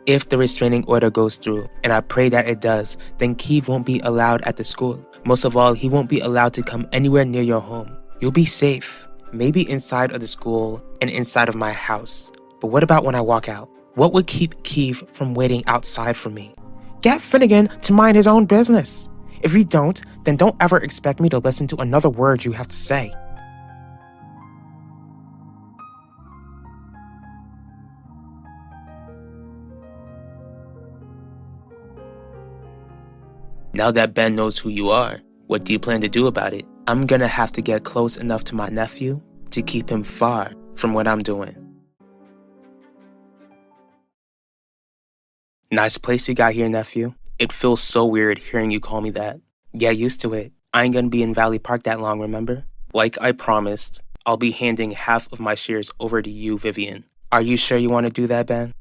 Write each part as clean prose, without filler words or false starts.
If the restraining order goes through, and I pray that it does, then Keith won't be allowed at the school. Most of all, he won't be allowed to come anywhere near your home. You'll be safe, maybe inside of the school and inside of my house. But what about when I walk out? What would keep Keith from waiting outside for me? Get Finnegan to mind his own business. If you don't, then don't ever expect me to listen to another word you have to say. Now that Ben knows who you are, what do you plan to do about it? I'm gonna have to get close enough to my nephew to keep him far from what I'm doing. Nice place you got here, nephew. It feels so weird hearing you call me that. Get used to it. I ain't gonna be in Valley Park that long, remember? Like I promised, I'll be handing half of my shares over to you, Vivian. Are you sure you want to do that, Ben?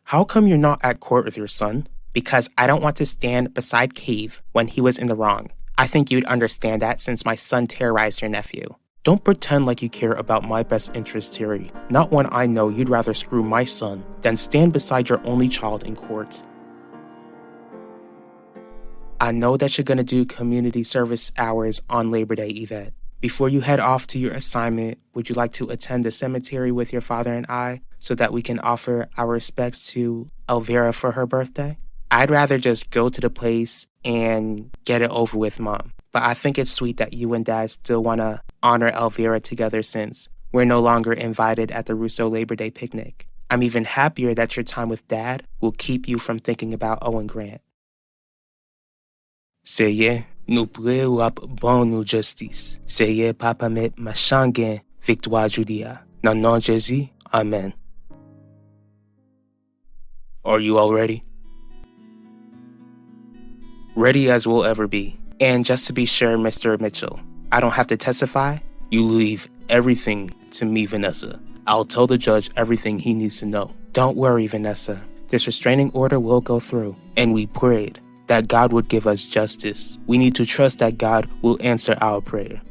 How come you're not at court with your son? Because I don't want to stand beside Keith when he was in the wrong. I think you'd understand that since my son terrorized your nephew. Don't pretend like you care about my best interest, Terry. Not when I know you'd rather screw my son than stand beside your only child in court. I know that you're gonna do community service hours on Labor Day, Yvette. Before you head off to your assignment, would you like to attend the cemetery with your father and I so that we can offer our respects to Elvira for her birthday? I'd rather just go to the place and get it over with, Mom. But I think it's sweet that you and Dad still want to honor Elvira together since we're no longer invited at the Russo Labor Day picnic. I'm even happier that your time with Dad will keep you from thinking about Owen Grant. Seye, nou pre ou ap bon nou justice. Seye pa pamet machan gen victoire Judea. Nan nan Jésus, Amen. Are you all ready? Ready as we'll ever be. And just to be sure, Mr. Mitchell, I don't have to testify. You leave everything to me, Vanessa. I'll tell the judge everything he needs to know. Don't worry, Vanessa. This restraining order will go through. And we prayed that God would give us justice. We need to trust that God will answer our prayer.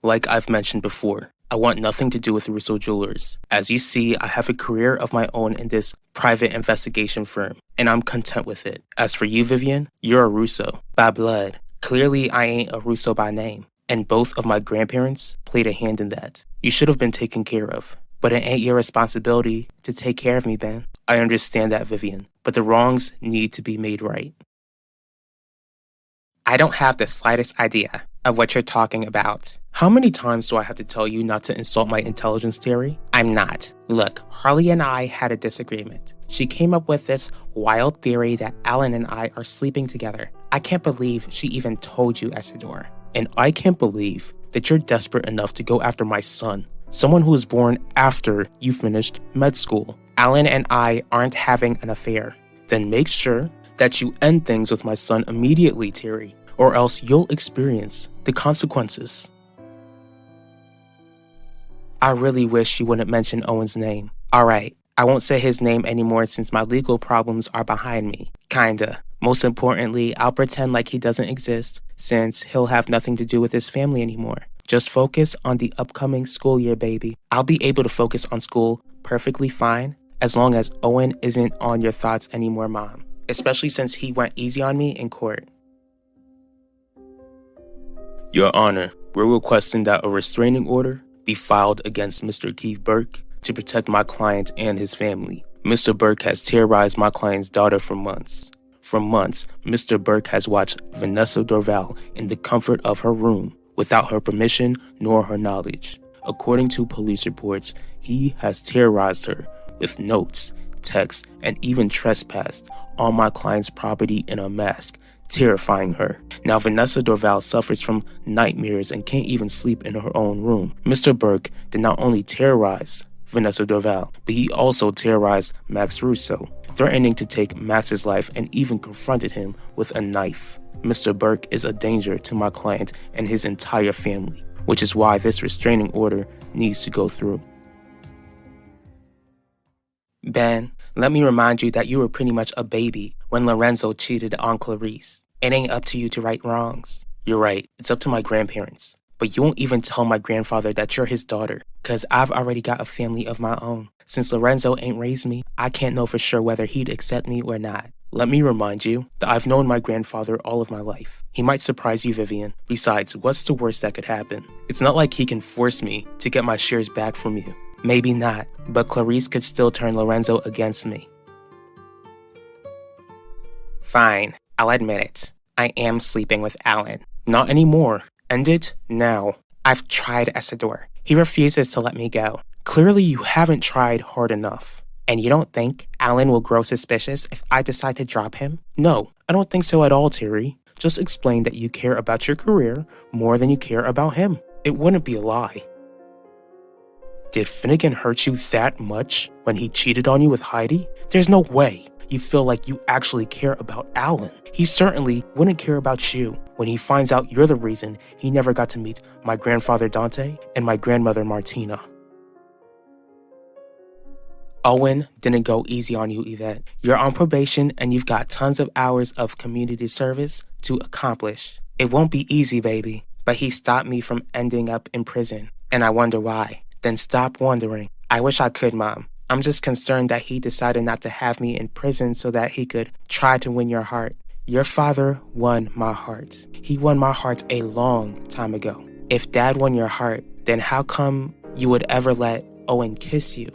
Like I've mentioned before, I want nothing to do with Russo Jewelers. As you see, I have a career of my own in this private investigation firm, and I'm content with it. As for you, Vivian, you're a Russo by blood. Clearly, I ain't a Russo by name, and both of my grandparents played a hand in that. You should have been taken care of, but it ain't your responsibility to take care of me, Ben. I understand that, Vivian, but the wrongs need to be made right. I don't have the slightest idea of what you're talking about. How many times do I have to tell you not to insult my intelligence, Terry? I'm not. Look, Harley and I had a disagreement. She came up with this wild theory that Alan and I are sleeping together. I can't believe she even told you, Essador. And I can't believe that you're desperate enough to go after my son, someone who was born after you finished med school. Alan and I aren't having an affair. Then make sure that you end things with my son immediately, Terry, or else you'll experience the consequences. I really wish you wouldn't mention Owen's name. Alright, I won't say his name anymore since my legal problems are behind me. Kinda. Most importantly, I'll pretend like he doesn't exist since he'll have nothing to do with his family anymore. Just focus on the upcoming school year, baby. I'll be able to focus on school perfectly fine as long as Owen isn't on your thoughts anymore, Mom. Especially since he went easy on me in court. Your Honor, we're requesting that a restraining order be filed against Mr. Keith Burke to protect my client and his family. Mr. Burke has terrorized my client's daughter for months. For months, Mr. Burke has watched Vanessa Dorval in the comfort of her room without her permission nor her knowledge. According to police reports, he has terrorized her with notes, texts, and even trespassed on my client's property in a mask, terrifying her. Now Vanessa Dorval suffers from nightmares and can't even sleep in her own room. Mr. Burke did not only terrorize Vanessa Dorval, but he also terrorized Max Russo, threatening to take Max's life and even confronted him with a knife. Mr. Burke is a danger to my client and his entire family, which is why this restraining order needs to go through. Ben, let me remind you that you were pretty much a baby when Lorenzo cheated on Clarice. It ain't up to you to right wrongs. You're right, it's up to my grandparents. But you won't even tell my grandfather that you're his daughter, cause I've already got a family of my own. Since Lorenzo ain't raised me, I can't know for sure whether he'd accept me or not. Let me remind you that I've known my grandfather all of my life. He might surprise you, Vivian. Besides, what's the worst that could happen? It's not like he can force me to get my shares back from you. Maybe not, but Clarice could still turn Lorenzo against me. Fine, I'll admit it. I am sleeping with Alan. Not anymore. End it now. I've tried Essador. He refuses to let me go. Clearly you haven't tried hard enough. And you don't think Alan will grow suspicious if I decide to drop him? No, I don't think so at all, Terry. Just explain that you care about your career more than you care about him. It wouldn't be a lie. Did Finnegan hurt you that much when he cheated on you with Heidi? There's no way you feel like you actually care about Alan. He certainly wouldn't care about you when he finds out you're the reason he never got to meet my grandfather Dante and my grandmother Martina. Owen didn't go easy on you, Yvette. You're on probation and you've got tons of hours of community service to accomplish. It won't be easy, baby, but he stopped me from ending up in prison, and I wonder why. Then stop wondering. I wish I could, Mom. I'm just concerned that he decided not to have me in prison so that he could try to win your heart. Your father won my heart. He won my heart a long time ago. If Dad won your heart, then how come you would ever let Owen kiss you?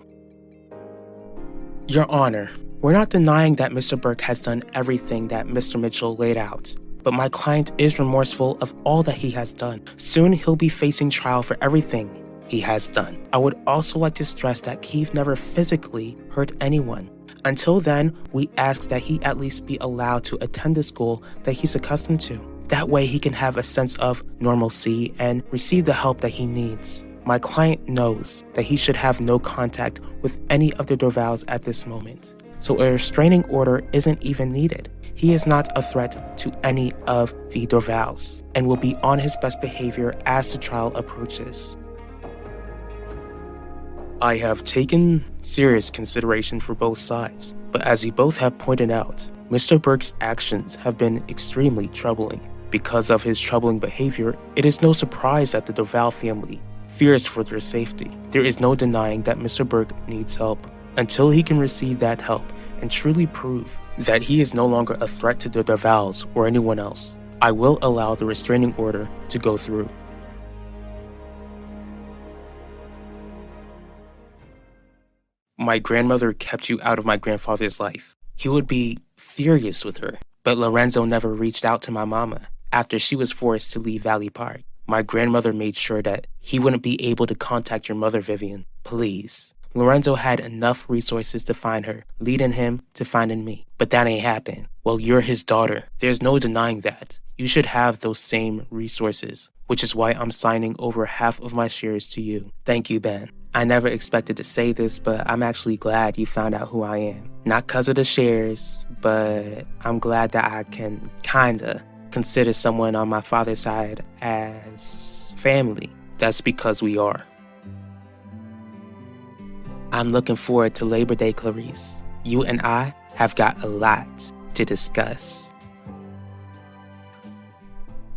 Your Honor, we're not denying that Mr. Burke has done everything that Mr. Mitchell laid out, but my client is remorseful of all that he has done. Soon he'll be facing trial for everything he has done. I would also like to stress that Keith never physically hurt anyone. Until then, we ask that he at least be allowed to attend the school that he's accustomed to. That way he can have a sense of normalcy and receive the help that he needs. My client knows that he should have no contact with any of the Dorvals at this moment, so a restraining order isn't even needed. He is not a threat to any of the Dorvals and will be on his best behavior as the trial approaches. I have taken serious consideration for both sides, but as you both have pointed out, Mr. Burke's actions have been extremely troubling. Because of his troubling behavior, it is no surprise that the Dorval family fears for their safety. There is no denying that Mr. Burke needs help. Until he can receive that help and truly prove that he is no longer a threat to the Dorvals or anyone else, I will allow the restraining order to go through. My grandmother kept you out of my grandfather's life. He would be furious with her, but Lorenzo never reached out to my mama after she was forced to leave Valley Park. My grandmother made sure that he wouldn't be able to contact your mother, Vivian. Please. Lorenzo had enough resources to find her, leading him to finding me. But that ain't happened. Well, you're his daughter. There's no denying that. You should have those same resources, which is why I'm signing over half of my shares to you. Thank you, Ben. I never expected to say this, but I'm actually glad you found out who I am. Not because of the shares, but I'm glad that I can kinda consider someone on my father's side as family. That's because we are. I'm looking forward to Labor Day, Clarice. You and I have got a lot to discuss.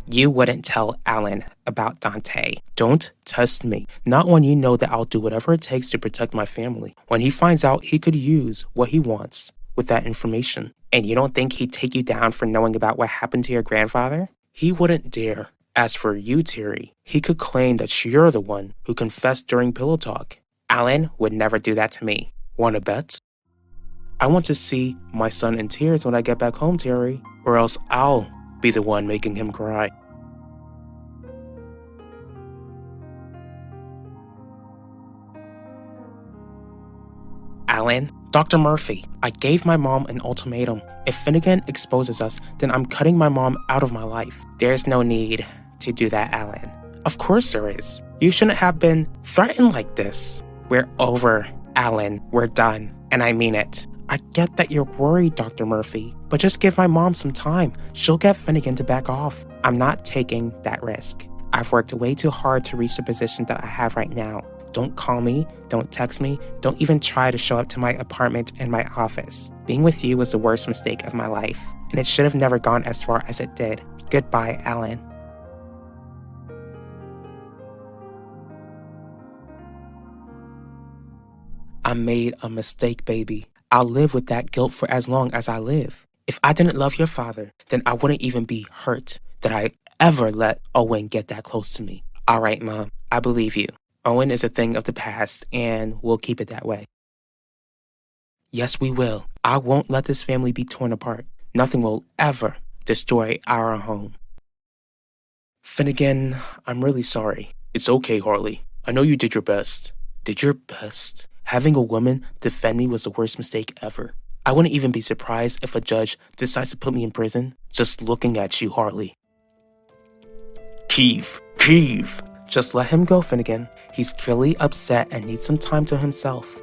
You wouldn't tell Alan about Dante. Don't test me. Not when you know that I'll do whatever it takes to protect my family. When he finds out, he could use what he wants with that information. And you don't think he'd take you down for knowing about what happened to your grandfather? He wouldn't dare. As for you, Terry, he could claim that you're the one who confessed during pillow talk. Alan would never do that to me. Wanna bet? I want to see my son in tears when I get back home, Terry, or else I'll be the one making him cry. Alan, Dr. Murphy, I gave my mom an ultimatum. If Finnegan exposes us, then I'm cutting my mom out of my life. There's no need to do that, Alan. Of course there is. You shouldn't have been threatened like this. We're over, Alan. We're done. And I mean it. I get that you're worried, Dr. Murphy, but just give my mom some time. She'll get Finnegan to back off. I'm not taking that risk. I've worked way too hard to reach the position that I have right now. Don't call me, don't text me, don't even try to show up to my apartment and my office. Being with you was the worst mistake of my life, and it should have never gone as far as it did. Goodbye, Alan. I made a mistake, baby. I'll live with that guilt for as long as I live. If I didn't love your father, then I wouldn't even be hurt that I ever let Owen get that close to me. All right, Mom, I believe you. Owen is a thing of the past, and we'll keep it that way. Yes, we will. I won't let this family be torn apart. Nothing will ever destroy our home. Finnegan, I'm really sorry. It's okay, Harley. I know you did your best. Did your best? Having a woman defend me was the worst mistake ever. I wouldn't even be surprised if a judge decides to put me in prison just looking at you, Harley. Keith! Just let him go, Finnegan. He's clearly upset and needs some time to himself.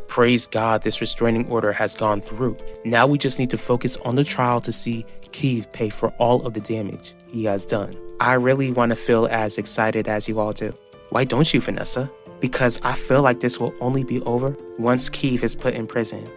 Praise God this restraining order has gone through. Now we just need to focus on the trial to see Keith pay for all of the damage he has done. I really want to feel as excited as you all do. Why don't you, Vanessa? Because I feel like this will only be over once Keith is put in prison.